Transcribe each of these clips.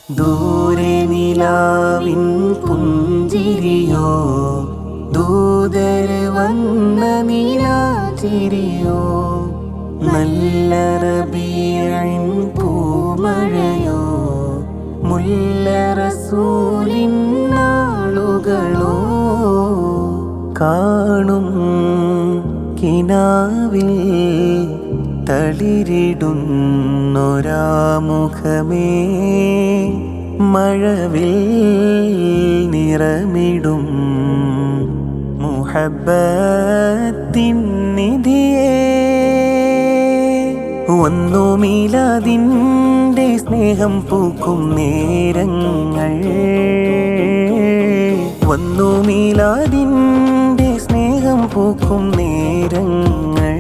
ദൂരെ നിലാവിൻ പുഞ്ചിരിയോ, ദൂതർ വന്ന നിലാചിരിയോ, നല്ല റബീഇൻ പൂമഴയോ, മുല്ല റസൂലിൻ നാളുകളോ, കാണും കിനാവിൽ തളിരിടുന്നൊരാമുഖമേ, മഴവിൽ നിറമിടും മുഹബ്ബത്തിൻ നിധിയേ. വന്നു മീലാദിൻ്റെ സ്നേഹം പൂക്കും നേരങ്ങൾ, വന്നു മീലാദിൻ്റെ സ്നേഹം പൂക്കും നേരങ്ങൾ,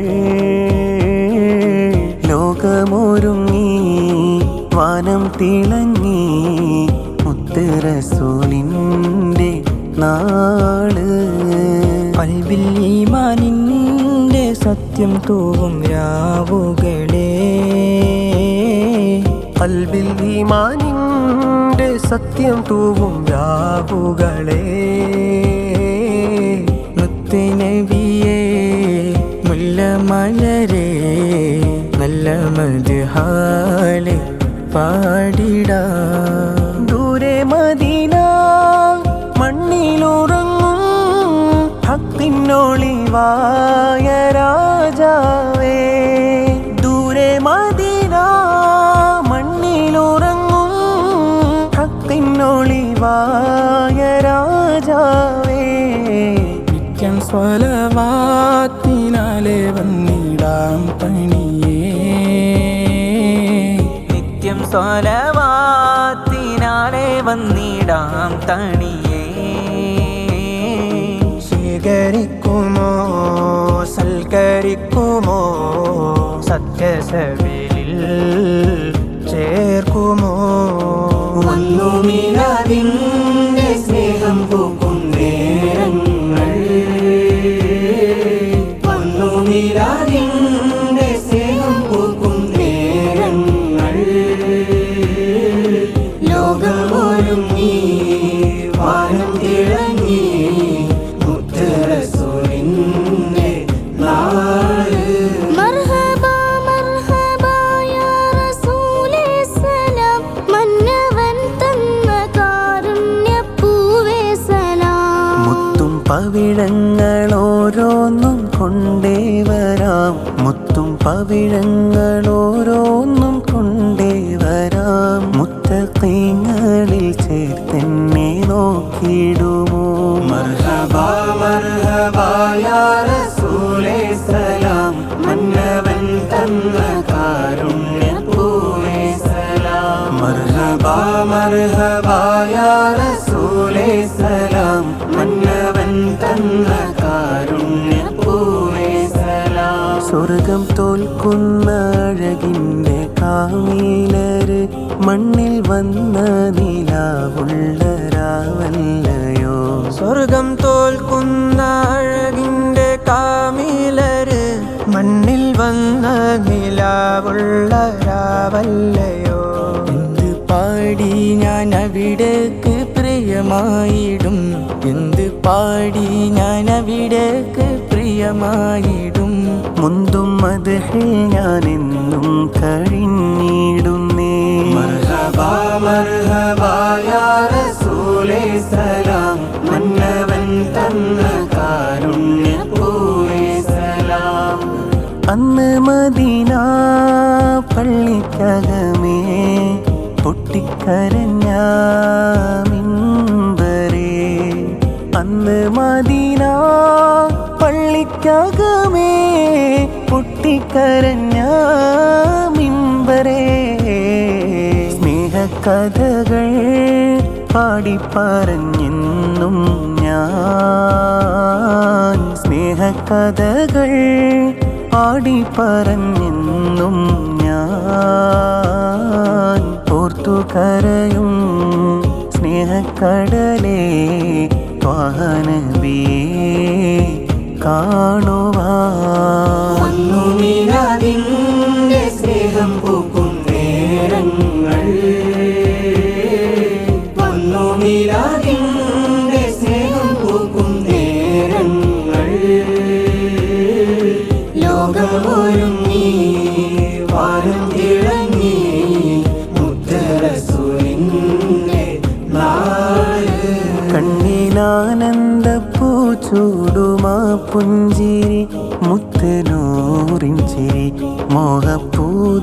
ലോകമൊരുങ്ങി വാനം തിളങ്ങി മുത്ത് റസൂലിൻ്റെ നാള്. ഖൽബിൽ ഈമാനിൻ്റെ സത്യം തൂവും രാവുകളെ, ഖൽബിൽ ഈമാനിൻ്റെ സത്യം തൂവും രാവുകളെ, മുത്ത് നബിയേ മുല്ലമലരേ നല്ല മദ്ഹാല് പാടിടാം. ദൂരെ മദീന മണ്ണിലുറങ്ങും ഹക്കിനൊളിവായ രാജാവേ, ദൂരെ മദീന മണ്ണിലുറങ്ങും ഹക്കിനൊളിവായ രാജാവേ, നിത്യം സ്വലവാത്തിനാലെ വന്നിടാം പണിയേ, നിത്യം സ്വലവാത്തിനാലെ വന്നിടാം തണിയേ. സ്വീകരിക്കുമോ സൽക്കരിക്കുമോ സത്യസബിലിൽ ചേർക്കുമോ, വന്നു മീലാദിൻ്റെ സ്നേഹം പൂക്കും നേരങ്ങൾ, വന്നു മീലാദിൻ്റെ സ്നേഹം പൂക്കും നേരങ്ങൾ, ലോകമൊരുങ്ങി വാനം തിളങ്ങി മുത്ത് റസൂലിൻ്റെ നാള്. മർഹബാ മർഹബാ യാ റസൂലേ സലാം, മന്നവൻ തന്ന കാരുണ്യപ്പൂവേ സലാം. മുത്തും പവിഴങ്ങളോരോന്നും കൊണ്ടേ വരാം, മുത്തും പവിഴങ്ങളോരോന്നും കൊണ്ടേ വരാം, മുത്തഖീങ്ങളിൽ ചേർത്തെന്നെ നോക്കിയിടുമോ. മർഹബാ മർഹബാ യാ റസൂലേ സലാം, മന്നവൻ തന്ന കാരുണ്യപ്പൂവേ സലാം. മർഹബാ മർഹബാ യാ റസൂലേ സലാം, മന്നവൻ തന്ന കാരുണ്യപ്പൂവേ സലാം. സ്വർഗം തോൽക്കുന്ന അഴകിൻ്റെ കാമീലര് മണ്ണിൽ വന്ന നിലാവുള്ള രാവല്ലയോ, സ്വർഗം തോൽക്കുന്ന അഴകിൻ്റെ കാമിലര് മണ്ണിൽ വന്ന നിലാവുള്ള രാവല്ലയോ. എന്ത് പാടി ഞാൻ അവിടേക്ക് പ്രിയമായിടും, എന്ത് പാടി ഞാൻ അവിടേക്ക് പ്രിയമായിടും, മുന്തും മദ്ഹിൽ ഞാനെന്നും കഴിഞ്ഞിടുന്നേ. മർഹബാ മർഹബാ യാ റസൂലേ സലാം, മന്നവൻ തന്ന കാരുണ്യപ്പൂവേ സലാം. അന്ന് മദീന പള്ളിക്കകമേ പൊട്ടിക്കരഞ്ഞ മിമ്പരേ, അന്ന് മദീന പള്ളിക്കകമേ പൊട്ടിക്കരഞ്ഞ മിമ്പരേ, സ്നേഹകഥകൾ പാടിപ്പറഞ്ഞെന്നും ഞാൻ, സ്നേഹകഥകൾ പാടിപ്പറഞ്ഞെന്നും ഞാൻ, ഓർത്തു കരയും സ്നേഹക്കടലേ ത്വാ ത്വാഹനബിയെ കാണുവാൻ. മിലാദിന്റെ സ്നേഹം പൂക്കും നേരങ്ങൾ വന്നു മിലാദിന്റെ സ്നേഹം പൂക്കും നേരങ്ങൾ ലോകം ഒരുങ്ങി വാനം ഇളങ്ങി മുത്തറസൂലിന്റെ നാട് കണ്ണിലാനന്ദപ്പൂ ചൂടുമാ പുഞ്ചിരി മുത്തനൂറിൻ ചിരി മോഹപ്പൂതികളായി.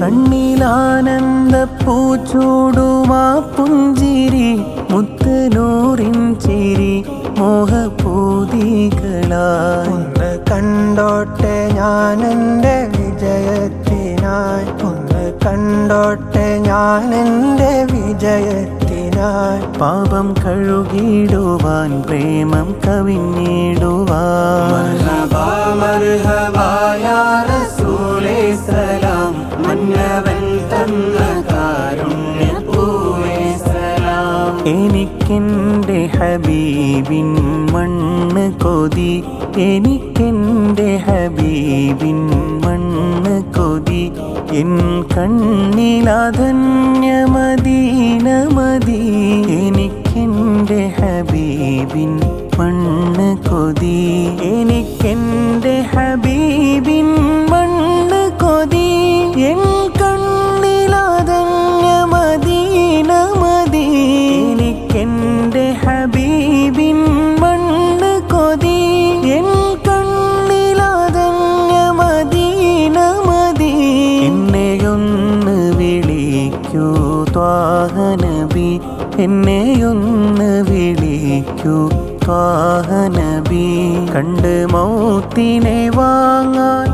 കണ്ണിലാനന്ദപ്പൂ ചൂടുമാ പുഞ്ചിരി മുത്തനൂറിൻ ചിരി മോഹപ്പൂതികളായി. ഒന്ന് കണ്ടോട്ടെ ഞാൻ എൻ്റെ വിജയത്തിനായി ഒന്ന് കണ്ടോട്ടെ ഞാൻ എൻ്റെ വിജയത്തിനായി പാപം കഴുകിടുവാൻ പ്രേമം കവിഞ്ഞിടുവാൻ. മർഹബാ മർഹബാ യാ റസൂലേ സലാം മന്നവൻ തന്ന കാരുണ്യപൂവേ സലാം. എനിക്കെൻ്റെ ഹബീബിൻ മണ്ണ് കൊതി എനിക്കെൻ്റെ ഹബീബിൻ മണ്ണ് കൊതി എൻ കണ്ണിലധന്യമദീന മതി. എനിക്കെൻ്റെ ഹബീബിൻ മണ്ണ് കൊതി എനിക്കെൻ്റെ ഹബീബിൻ മണ്ണ് കൊതി എൻ കണ്ണിലധന്യമദീന മതി. എനിക്കെൻ്റെ ഹബീബിൻ മണ്ണ് കൊതി എൻ കണ്ണിലധന്യമദീന മതി. എന്നെയൊന്ന് വിളിക്കൂ ത്വാഹനബി എന്നെയൊന്ന് വിളിക്കൂ ത്വാഹനബി. കണ്ട് മൗത്തിനെ വാങ്ങാൻ